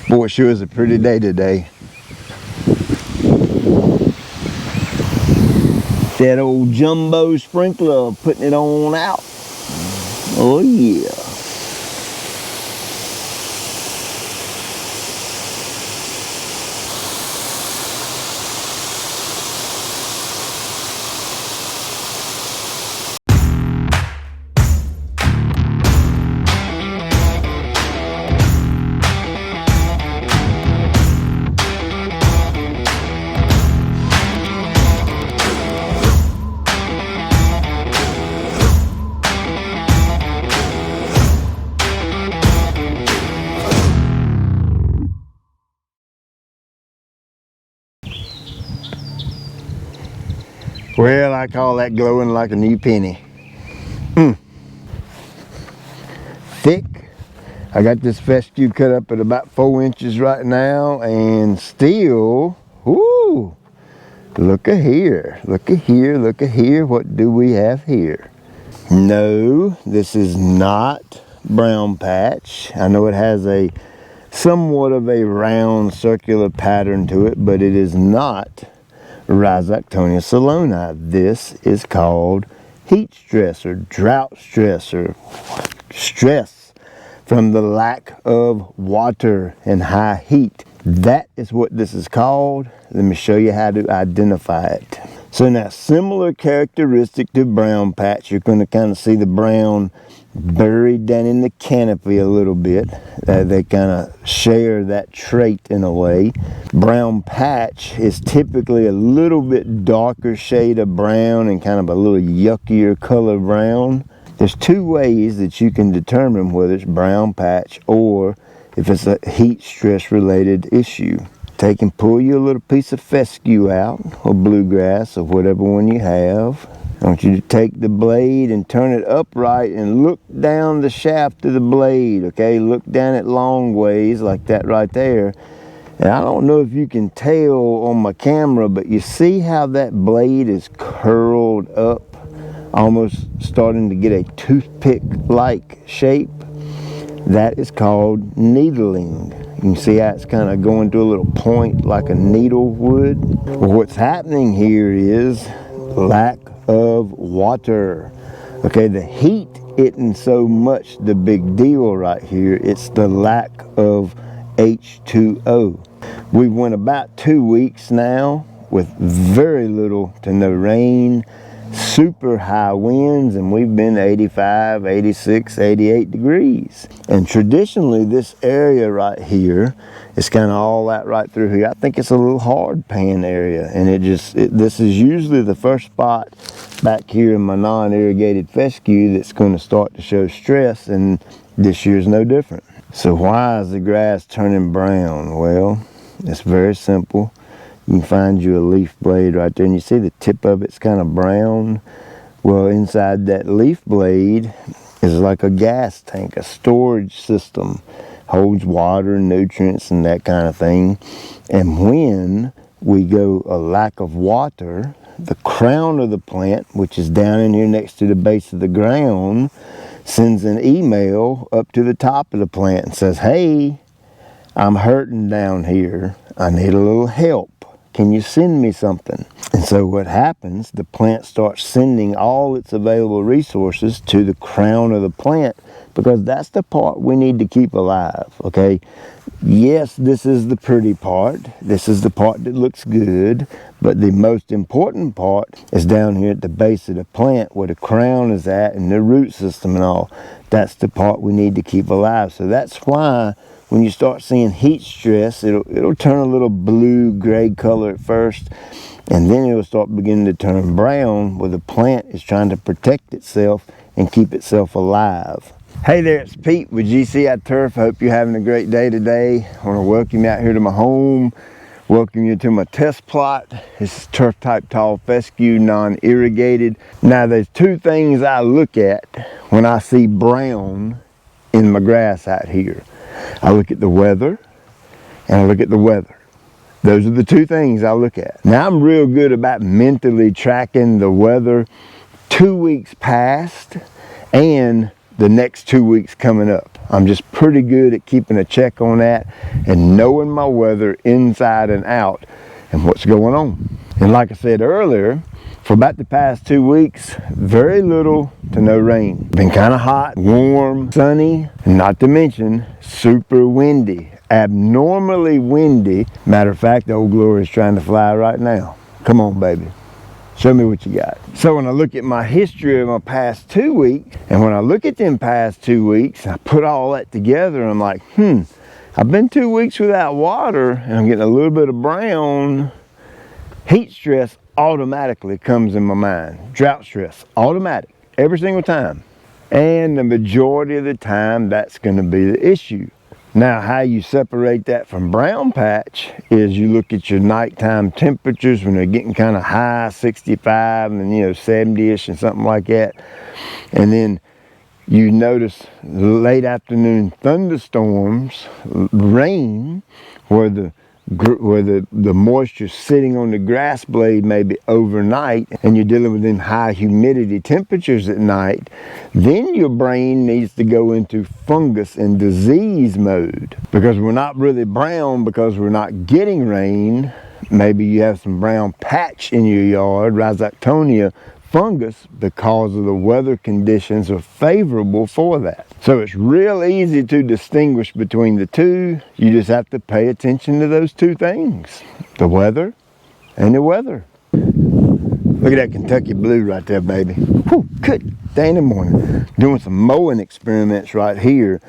Boy, it sure is a pretty day today. That old jumbo sprinkler putting it on out. Oh yeah. Well, I call that glowing like a new penny. Thick. I got this fescue cut up at about 4 inches right now, and still, whoo, look at here, look at here, look at here. What do we have here? No, this is not brown patch. I know it has a somewhat of a round circular pattern to it, but it is not Rhizoctonia saloni. This is called heat stress or drought stress or stress from the lack of water and high heat. That is what this is called. Let me show you how to identify it. So now, similar characteristic to brown patch, you're going to kind of see the brown buried down in the canopy a little bit. They kind of share that trait in a way. Brown patch is typically a little bit darker shade of brown and kind of a little yuckier color brown. There's two ways that you can determine whether it's brown patch or if it's a heat stress related issue. Take and pull you a little piece of fescue out, or bluegrass, or whatever one you have. I want you to take the blade and turn it upright and look down the shaft of the blade, okay? Look down it long ways, like that right there. And I don't know if you can tell on my camera, but you see how that blade is curled up, almost starting to get a toothpick-like shape? That is called needling. You can see how it's kind of going to a little point like a needle would. Well, what's happening here is lack of water. Okay, the heat isn't so much the big deal right here. It's the lack of H2O. We've went about 2 weeks now with very little to no rain, super high winds, and we've been 85, 86, 88 degrees. And traditionally this area right here is kind of all that right through here. I think it's a little hard pan area, and this is usually the first spot back here in my non-irrigated fescue that's going to start to show stress, and this year's no different. So why is the grass turning brown? Well, it's very simple. You can find you a leaf blade right there, and you see the tip of it's kind of brown. Well, inside that leaf blade is like a gas tank, a storage system. Holds water, nutrients, and that kind of thing. And when we go a lack of water, the crown of the plant, which is down in here next to the base of the ground, sends an email up to the top of the plant and says, hey, I'm hurting down here. I need a little help. Can you send me something? And so what happens, the plant starts sending all its available resources to the crown of the plant, because that's the part we need to keep alive, okay? Yes, this is the pretty part. This is the part that looks good, but the most important part is down here at the base of the plant where the crown is at and the root system and all. That's the part we need to keep alive. So that's why when you start seeing heat stress, it'll turn a little blue-gray color at first, and then it'll start beginning to turn brown where the plant is trying to protect itself and keep itself alive. Hey there, it's Pete with GCI Turf. I hope you're having a great day today. I want to welcome you out here to my home, welcome you to my test plot. This is turf type tall fescue, non-irrigated. Now there's two things I look at when I see brown in my grass out here. I look at the weather, and I look at the weather. Those are the two things I look at. Now, I'm real good about mentally tracking the weather 2 weeks past and the next 2 weeks coming up. I'm just pretty good at keeping a check on that and knowing my weather inside and out and what's going on. And like I said earlier, for about the past 2 weeks, very little to no rain. Been kind of hot, warm, sunny, and not to mention super windy. Abnormally windy. Matter of fact, the Old Glory is trying to fly right now. Come on, baby. Show me what you got. So when I look at my history of my past 2 weeks, and when I look at them past 2 weeks, I put all that together, and I'm like, I've been 2 weeks without water, and I'm getting a little bit of brown. Heat stress automatically comes in my mind. Drought stress, automatic, every single time. And the majority of the time, that's gonna be the issue. Now, how you separate that from brown patch is you look at your nighttime temperatures when they're getting kind of high, 65 and 70-ish and something like that. And then you notice late afternoon thunderstorms, rain, where the moisture sitting on the grass blade maybe overnight, and you're dealing with them high humidity temperatures at night, then your brain needs to go into fungus and disease mode. Because we're not really brown because we're not getting rain. Maybe you have some brown patch in your yard, rhizoctonia fungus, because of the weather conditions are favorable for that. So it's real easy to distinguish between the two. You just have to pay attention to those two things, the weather and the weather. Look at that Kentucky blue right there, baby. Whew, good day in the morning. Doing some mowing experiments right here.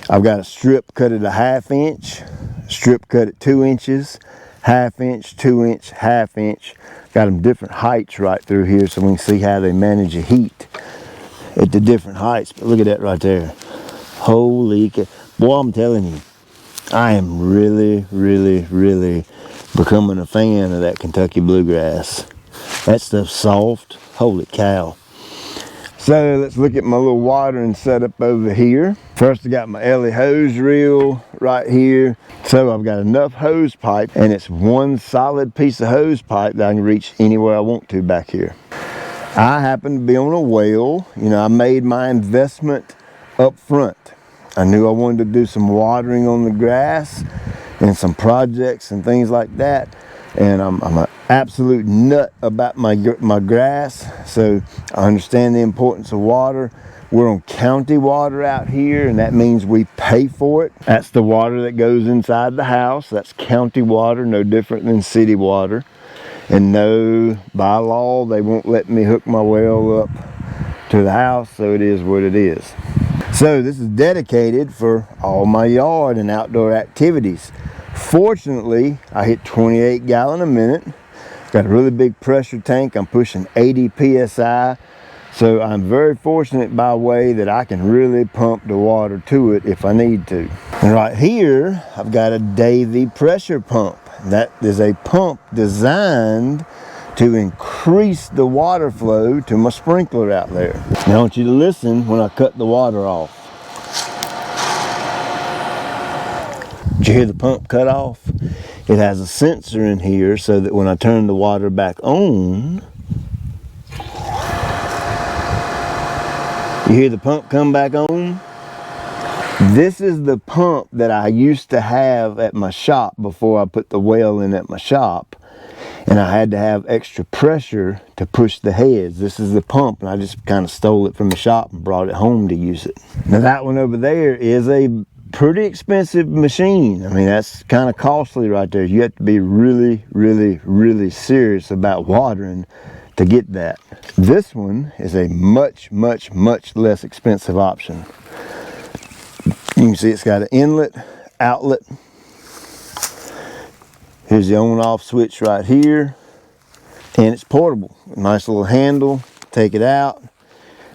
I've got a strip cut at 1/2 inch, strip cut at 2 inches, 1/2 inch, 2 inch, 1/2 inch. Got them different heights right through here so we can see how they manage the heat at the different heights. But look at that right there. Holy cow. Boy, I'm telling you, I am really, really, really becoming a fan of that Kentucky bluegrass. That stuff's soft. Holy cow. So let's look at my little watering setup over here. First, I got my Ellie hose reel right here. So I've got enough hose pipe, and it's one solid piece of hose pipe that I can reach anywhere I want to back here. I happen to be on a well. I made my investment up front. I knew I wanted to do some watering on the grass and some projects and things like that. And I'm an absolute nut about my grass, so I understand the importance of water. We're on county water out here, and that means we pay for it. That's the water that goes inside the house. That's county water, no different than city water. And no, by law, they won't let me hook my well up to the house, so it is what it is. So this is dedicated for all my yard and outdoor activities. Fortunately, I hit 28 gallon a minute. Got a really big pressure tank. I'm pushing 80 PSI. So I'm very fortunate by way that I can really pump the water to it if I need to. And right here, I've got a Davey pressure pump. That is a pump designed to increase the water flow to my sprinkler out there. Now I want you to listen when I cut the water off. Did you hear the pump cut off? It has a sensor in here so that when I turn the water back on, you hear the pump come back on? This is the pump that I used to have at my shop before I put the well in at my shop. And I had to have extra pressure to push the heads. This is the pump, and I just kind of stole it from the shop and brought it home to use it. Now that one over there is a pretty expensive machine. I mean, that's kind of costly right there. You have to be really, really, really serious about watering to get that. This one is a much, much, much less expensive option. You can see it's got an inlet, outlet. Here's the on-off switch right here. And it's portable. Nice little handle. Take it out.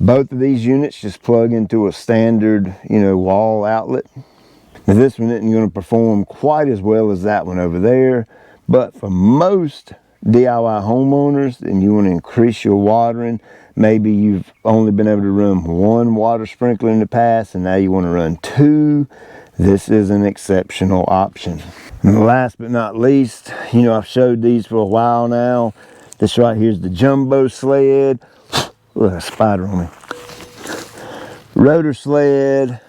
Both of these units just plug into a standard, wall outlet. Now this one isn't going to perform quite as well as that one over there. But for most DIY homeowners, and you want to increase your watering, maybe you've only been able to run one water sprinkler in the past and now you want to run two, this is an exceptional option. And last but not least, I've showed these for a while now. This right here is the jumbo sled. Look, a spider on me. rotor sled,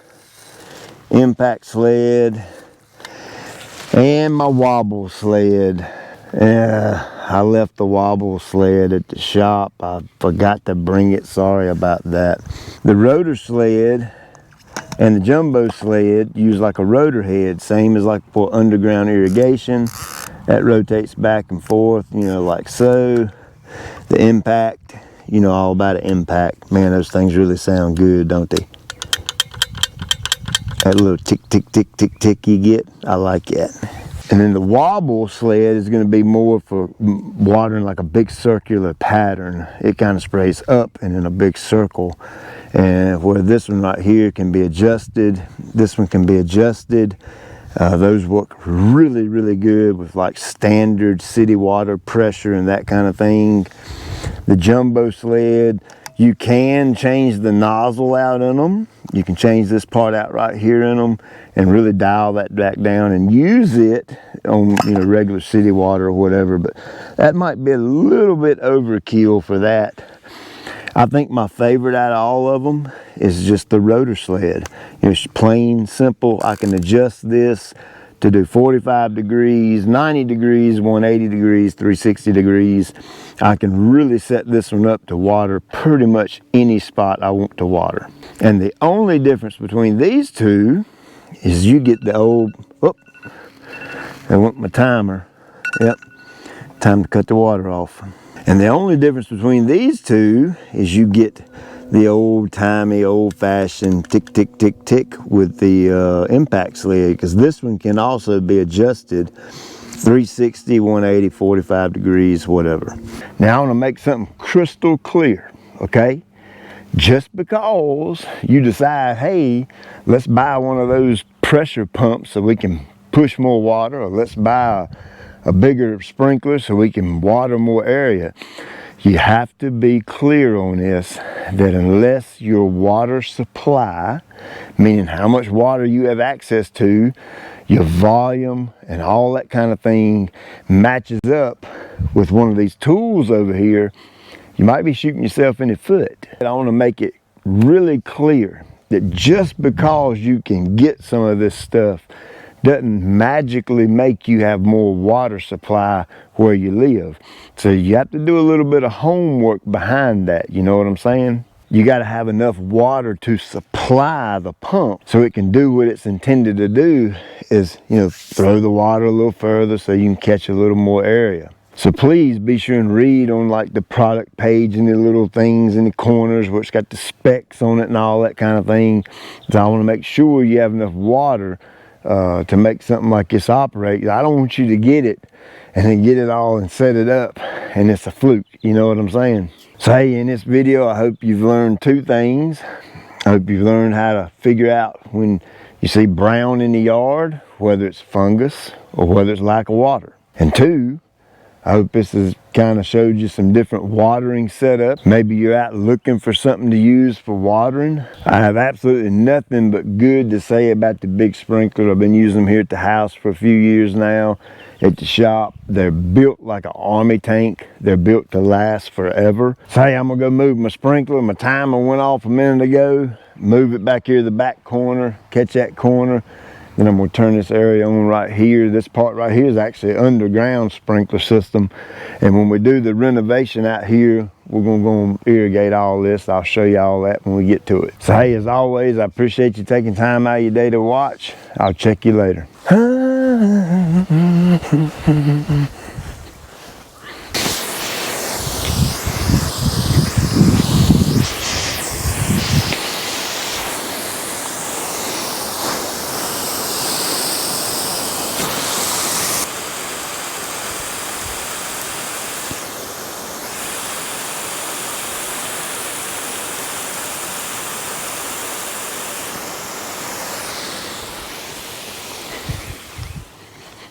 impact sled, and my wobble sled. I left the wobble sled at the shop. I forgot to bring it, sorry about that. The rotor sled and the jumbo sled use like a rotor head, same as like for underground irrigation. That rotates back and forth, you know, like so. The impact, you know all about an impact. Man, those things really sound good, don't they? That little tick, tick, tick, tick, tick you get, I like that. And then the wobble sled is going to be more for watering like a big circular pattern. It kind of sprays up and in a big circle. And where this one right here can be adjusted, this one can be adjusted. Those work really, really good with like standard city water pressure and that kind of thing. The jumbo sled, you can change the nozzle out in them. You can change this part out right here in them and really dial that back down and use it on, you know, regular city water or whatever. But that might be a little bit overkill for that. I think my favorite out of all of them is just the rotor sled. You know, it's plain simple. I can adjust this to do 45 degrees, 90 degrees, 180 degrees, 360 degrees. I can really set this one up to water pretty much any spot I want to water. And the only difference between these two is you get the old, oh, I want my timer. Yep, time to cut the water off. And the only difference between these two is you get the old-timey, old-fashioned tick, tick, tick, tick with the impact sled, because this one can also be adjusted 360, 180, 45 degrees, whatever. Now I want to make something crystal clear, okay? Just because you decide, hey, let's buy one of those pressure pumps so we can push more water, or let's buy a bigger sprinkler so we can water more area. You have to be clear on this, that unless your water supply, meaning how much water you have access to, your volume and all that kind of thing matches up with one of these tools over here, you might be shooting yourself in the foot. I want to make it really clear that just because you can get some of this stuff doesn't magically make you have more water supply where you live. So you have to do a little bit of homework behind that, you know what I'm saying? You got to have enough water to supply the pump so it can do what it's intended to do, is, you know, throw the water a little further so you can catch a little more area. So please be sure and read on like the product page and the little things in the corners where it's got the specs on it and all that kind of thing. So I want to make sure you have enough water to make something like this operate. I don't want you to get it and then get it all and set it up and it's a fluke, you know what I'm saying? So hey, in this video I hope you've learned two things. I hope you've learned how to figure out when you see brown in the yard, whether it's fungus or whether it's lack of water. And two, I hope this has kind of showed you some different watering setups. Maybe you're out looking for something to use for watering. I have absolutely nothing but good to say about the big sprinkler. I've been using them here at the house for a few years now. At the shop, they're built like an army tank. They're built to last forever. So hey, I'm gonna go move my sprinkler. My timer went off a minute ago. Move it back here to the back corner, catch that corner. Then I'm going to turn this area on right here. This part right here is actually an underground sprinkler system. And when we do the renovation out here, we're going to go and irrigate all this. I'll show you all that when we get to it. So hey, as always, I appreciate you taking time out of your day to watch. I'll check you later.